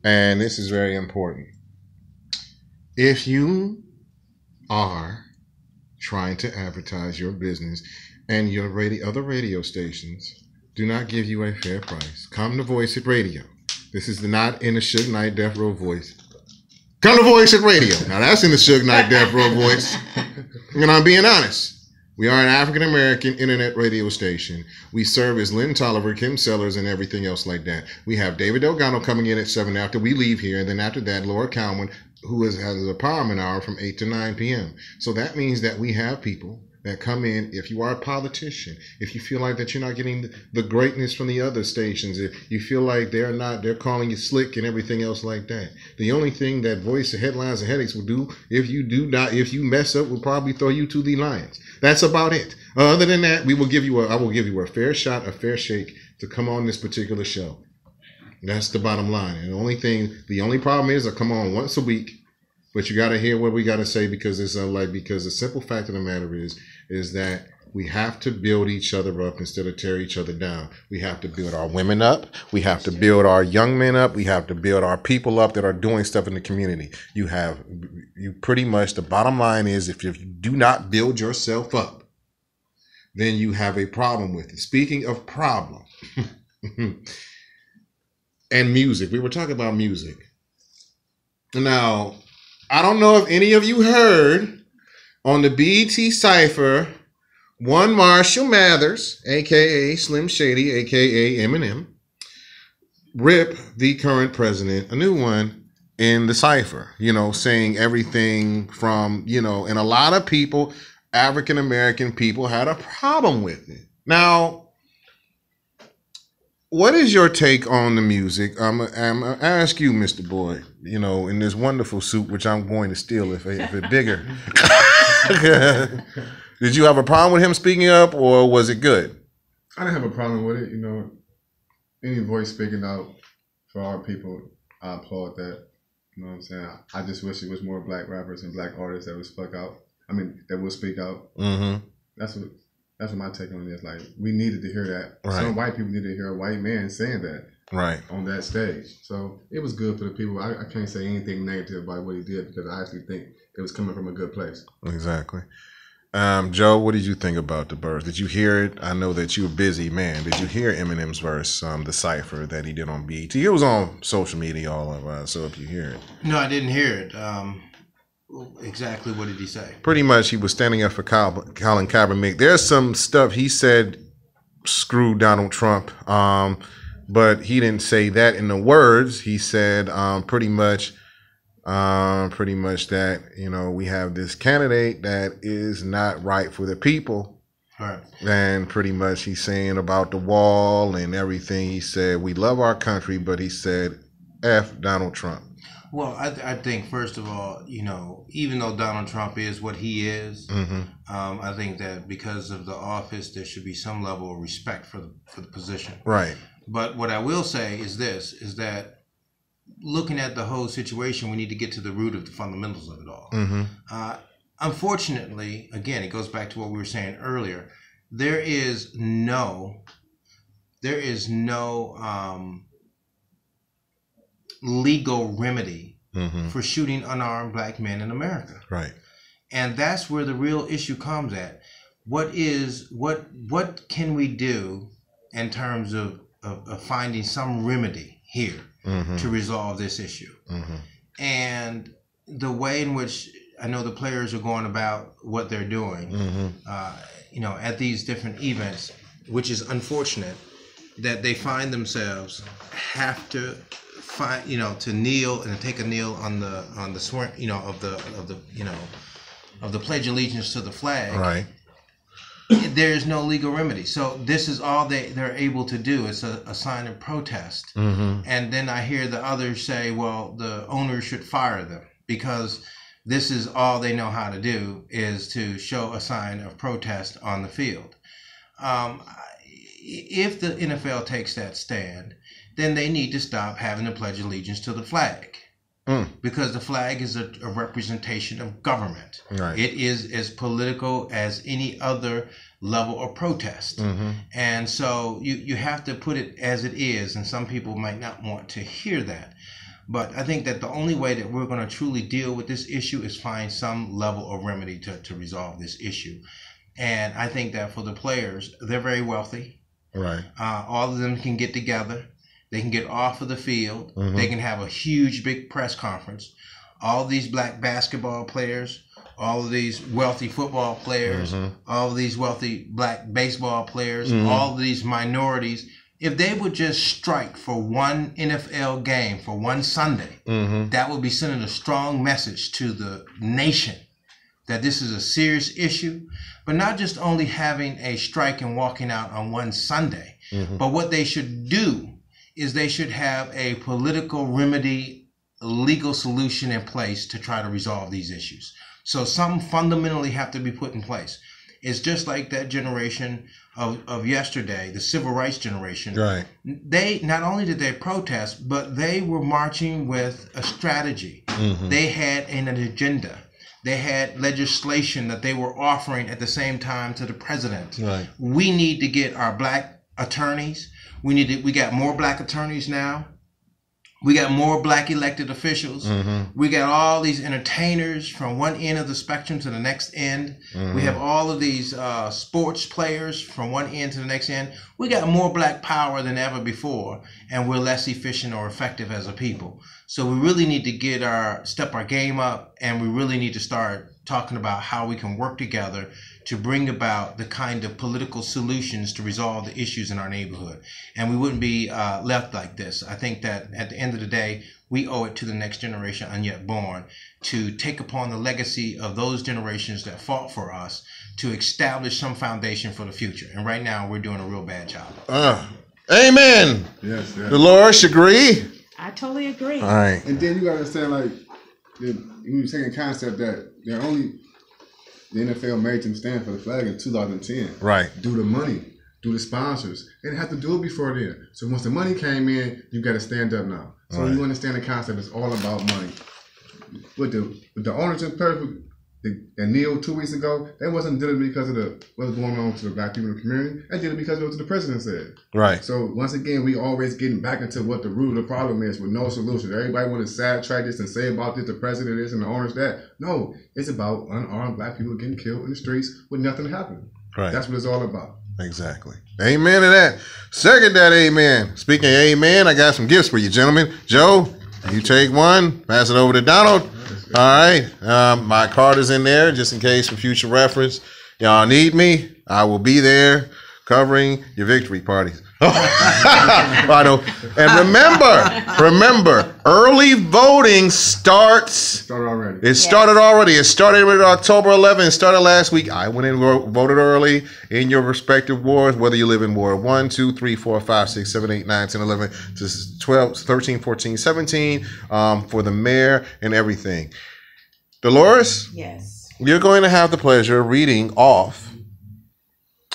And this is very important. If you are trying to advertise your business and your other radio stations do not give you a fair price, come to Voice It Radio. This is not in the Suge Knight Death Row voice. Come to Voice It Radio. Now that's in the Suge Knight Death Row voice. And I'm being honest. We are an African-American internet radio station. We serve as Lynn Tolliver, Kim Sellers, and everything else like that. We have David Delgado coming in at 7 after we leave here. And then after that, Laura Cowan, who has a empowerment hour from 8 to 9 p.m. So that means that we have people that come in. If you are a politician, if you feel like that you're not getting the greatness from the other stations, if you feel like they're calling you slick and everything else like that, the only thing that Voice of Headlines and Headaches will do, if you mess up, will probably throw you to the lions. That's about it. Other than that, I will give you a fair shot, a fair shake to come on this particular show. That's the bottom line. And the only problem is I come on once a week, but you got to hear what we got to say because because the simple fact of the matter is that we have to build each other up instead of tear each other down. We have to build our women up. We have to build our young men up. We have to build our people up that are doing stuff in the community. You pretty much, the bottom line is if you do not build yourself up, then you have a problem with it. Speaking of problem and music, we were talking about music. Now, I don't know if any of you heard on the BET Cypher, one Marshall Mathers, a.k.a. Slim Shady, a.k.a. Eminem, rip the current president, a new one, in the Cypher, saying everything from, and a lot of people, African-American people, had a problem with it. Now, what is your take on the music? I'm gonna ask you, Mr. Boyd, in this wonderful suit, which I'm going to steal if it's bigger. Did you have a problem with him speaking up, or was it good? I didn't have a problem with it. Any voice speaking out for our people, I applaud that. You know what I'm saying? I just wish it was more black rappers and black artists that would speak out. That would speak out. Mm-hmm. That's what my take on it is. Like, we needed to hear that. Right. Some white people needed to hear a white man saying that. Right. On that stage. So it was good for the people. I can't say anything negative about what he did because I actually think it was coming from a good place. Exactly. Joe, what did you think about the verse? Did you hear it? I know that you're a busy man. Did you hear Eminem's verse, the cypher that he did on BET? It was on social media all over, so if you hear it. No, I didn't hear it. Exactly what did he say? Pretty much he was standing up for Colin Kaepernick. There's some stuff he said, screw Donald Trump, but he didn't say that in the words. He said pretty much that, we have this candidate that is not right for the people. Right. And pretty much he's saying about the wall and everything. He said, we love our country, but he said, F Donald Trump. Well, I think, first of all, even though Donald Trump is what he is, mm-hmm. I think that because of the office, there should be some level of respect for the position. Right. But what I will say is that looking at the whole situation, we need to get to the root of the fundamentals of it all. Mm-hmm. Unfortunately, again, it goes back to what we were saying earlier. There is no legal remedy mm-hmm. for shooting unarmed black men in America. Right. And that's where the real issue comes at. What can we do in terms of finding some remedy here mm-hmm. to resolve this issue? Mm-hmm. And the way in which I know the players are going about what they're doing, mm-hmm. At these different events, which is unfortunate that they find themselves have to to kneel and take a kneel on the swear, of the Pledge of Allegiance to the flag. Right. There is no legal remedy. So this is all they're able to do. It's a sign of protest. Mm-hmm. And then I hear the others say, well, the owners should fire them because this is all they know how to do is to show a sign of protest on the field. If the NFL takes that stand, then they need to stop having to pledge allegiance to the flag. Because the flag is a representation of government. Right. It is as political as any other level of protest. Mm-hmm. And so you have to put it as it is, and some people might not want to hear that. But I think that the only way that we're going to truly deal with this issue is find some level of remedy to resolve this issue. And I think that for the players, they're very wealthy. Right. All of them can get together. They can get off of the field. They can have a huge, big press conference. All of these black basketball players, all of these wealthy football players, all of these wealthy black baseball players, all of these minorities, if they would just strike for one NFL game, for one Sunday, that would be sending a strong message to the nation that this is a serious issue, but not just only having a strike and walking out on one Sunday, but what they should do is they should have a political remedy, legal solution in place to try to resolve these issues. So something fundamentally have to be put in place. It's just like that generation of yesterday, the civil rights generation. Right. They not only did they protest, but they were marching with a strategy. They had an agenda. They had legislation that they were offering at the same time to the president. Right. We need to get our black attorneys. We got more black attorneys now. We got more black elected officials. We got all these entertainers from one end of the spectrum to the next end. We have all of these sports players from one end to the next end. We got more black power than ever before, and we're less efficient or effective as a people. So we really need to step our game up, and we really need to start talking about how we can work together to bring about the kind of political solutions to resolve the issues in our neighborhood. And we wouldn't be left like this. I think that at the end of the day, we owe it to the next generation unyet born to take upon the legacy of those generations that fought for us to establish some foundation for the future. And right now, we're doing a real bad job. Amen. Yes. Dolores, agree? I totally agree. All right. And then you got to understand, like, you were saying concept that they're only, the NFL made them stand for the flag in 2010. Right. Do the money, do the sponsors. They didn't have to do it before then. So once the money came in, you got to stand up now. So you understand the concept. It's all about money. With the owners in perfect, and Neil 2 weeks ago, they wasn't doing it because of what's going on to the black people in the community. They did it because of what the president said. Right. So once again, we always getting back into what the root of the problem is with no solution. Everybody want to sidetrack this and say about this, the president this and the owners that. No, it's about unarmed black people getting killed in the streets with nothing happening. Right. That's what it's all about. Exactly. Amen to that. Second that amen. Speaking of amen, I got some gifts for you, gentlemen. Joe, you take one. Pass it over to Donald. All right. My card is in there just in case for future reference. Y'all need me. I will be there covering your victory parties. I know. And remember, early voting starts. It started already. It started with October 11th. It started last week. I went and voted early in your respective wards, whether you live in Ward 1, 2, 3, 4, 5, 6, 7, 8, 9, 10, 11, to 12, 13, 14, 17 for the mayor and everything. Dolores? Yes. You're going to have the pleasure of reading off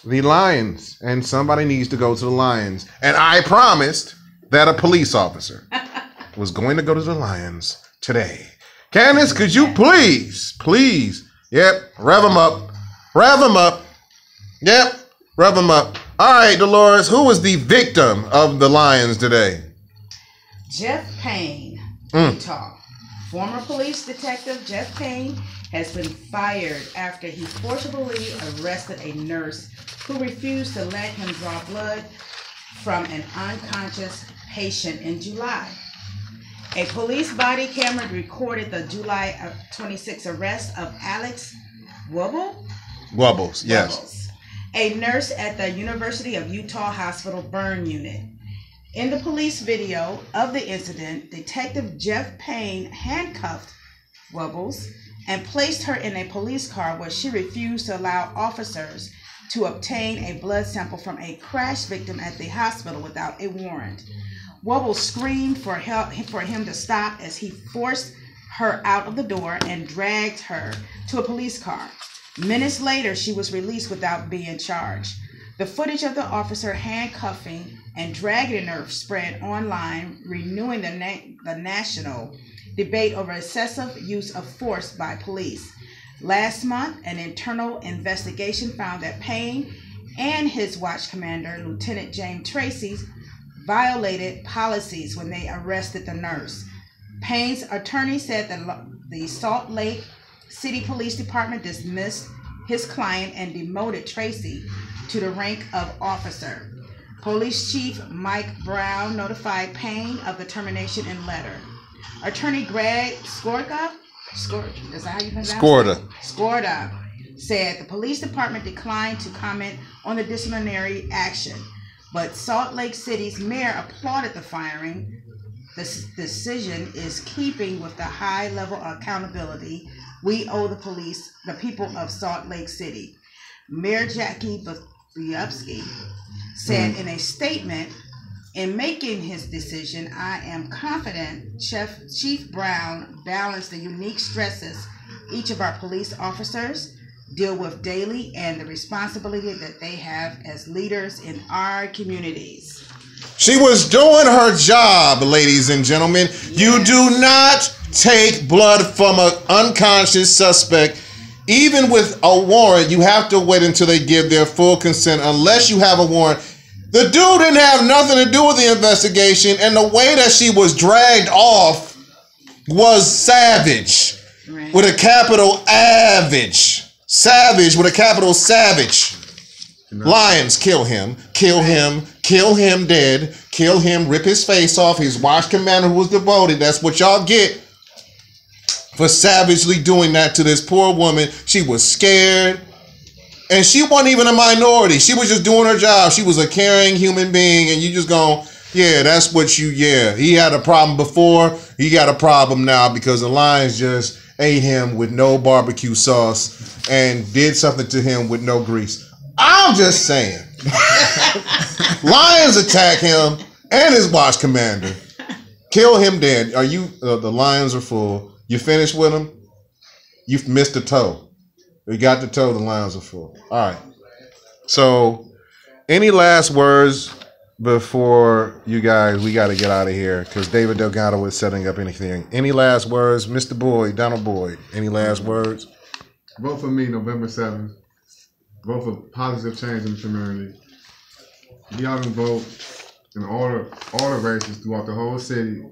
the Lions, and somebody needs to go to the Lions. And I promised that a police officer was going to go to the Lions today. Candace, could you please, rev them up. Yep, rev them up. All right, Dolores, who was the victim of the Lions today? Jeff Payne, Utah. Former police detective Jeff Payne has been fired after he forcibly arrested a nurse who refused to let him draw blood from an unconscious patient in July. A police body camera recorded the July 26 arrest of Alex Wubbles, yes. A nurse at the University of Utah Hospital burn unit. In the police video of the incident, Detective Jeff Payne handcuffed Wubbles and placed her in a police car where she refused to allow officers to obtain a blood sample from a crash victim at the hospital without a warrant. Wubbles screamed for him to stop as he forced her out of the door and dragged her to a police car. Minutes later, she was released without being charged. The footage of the officer handcuffing and dragging her spread online, renewing the national debate over excessive use of force by police. Last month, an internal investigation found that Payne and his watch commander, Lieutenant James Tracy, violated policies when they arrested the nurse. Payne's attorney said that the Salt Lake City Police Department dismissed his client and demoted Tracy to the rank of officer. Police Chief Mike Brown notified Payne of the termination in letter. Attorney Greg Skorda, is that how you pronounce it? Skorda said the police department declined to comment on the disciplinary action, but Salt Lake City's mayor applauded the firing. This decision is keeping with the high level of accountability we owe the people of Salt Lake City. Mayor Jackie Bielski said in a statement, in making his decision, I am confident Chief Brown balanced the unique stresses each of our police officers deal with daily and the responsibility that they have as leaders in our communities. She was doing her job, ladies and gentlemen. Yes. You do not take blood from an unconscious suspect. Even with a warrant, you have to wait until they give their full consent unless you have a warrant. The dude didn't have nothing to do with the investigation, and the way that she was dragged off was savage. Right. With a capital Avage. Savage with a capital savage. Lions, kill him dead, kill him, rip his face off. His watch commander was devoted. That's what y'all get for savagely doing that to this poor woman. She was scared, and she wasn't even a minority. She was just doing her job. She was a caring human being, and you just going, yeah, that's what you, yeah. He had a problem before, he got a problem now because the Lions just ate him with no barbecue sauce and did something to him with no grease. I'm just saying. Lions attack him and his watch commander. Kill him dead. Are you, the Lions are full. You finished with them? You've missed the toe. You got the toe, the Lions are full. All right. So, any last words before you guys, we got to get out of here because David Delgado is setting up anything. Any last words? Mr. Boyd, Donald Boyd, any last words? Vote for me November 7th. Vote for positive change in the community. Be out and vote in all the races throughout the whole city.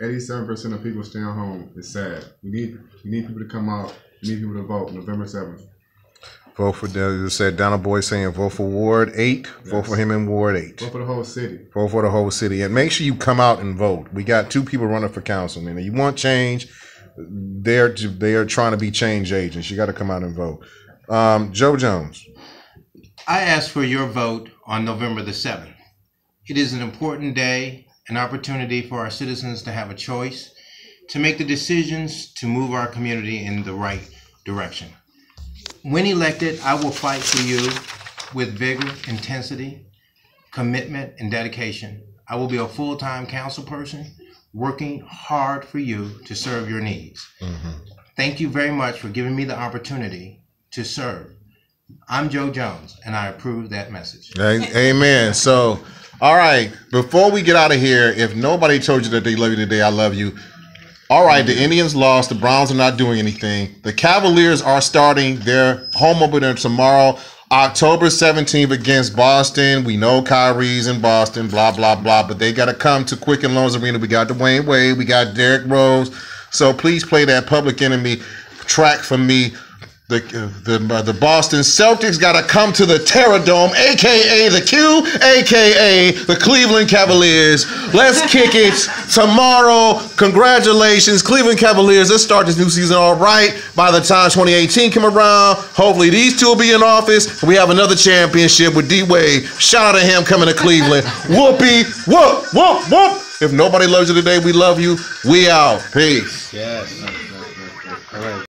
87% of people staying home. It's sad. We need people to come out. We need people to vote November 7th. Vote for, you said Donald Boyd saying vote for Ward 8. Yes. Vote for him in Ward 8. Vote for the whole city. Vote for the whole city. And make sure you come out and vote. We got 2 people running for council. Man, you want change, they are trying to be change agents. You got to come out and vote. Joe Jones. I ask for your vote on November the 7th. It is an important day, an opportunity for our citizens to have a choice, to make the decisions to move our community in the right direction. When elected, I will fight for you with vigor, intensity, commitment, and dedication. I will be a full-time council person working hard for you to serve your needs. Mm-hmm. Thank you very much for giving me the opportunity to serve. I'm Joe Jones, and I approve that message. Amen. So, all right, before we get out of here, if nobody told you that they love you today, I love you. All right, the Indians lost. The Browns are not doing anything. The Cavaliers are starting their home opener tomorrow, October 17th against Boston. We know Kyrie's in Boston, blah, blah, blah, but they got to come to Quicken Loans Arena. We got Dwayne Wade. We got Derrick Rose. So please play that Public Enemy track for me. The Boston Celtics got to come to the Terradome, a.k.a. the Q, a.k.a. the Cleveland Cavaliers. Let's kick it tomorrow. Congratulations, Cleveland Cavaliers. Let's start this new season all right. By the time 2018 come around, hopefully these 2 will be in office. We have another championship with D-Wade. Shout out to him coming to Cleveland. Whoopee, whoop, whoop, whoop. If nobody loves you today, we love you. We out. Peace. Yes. All right.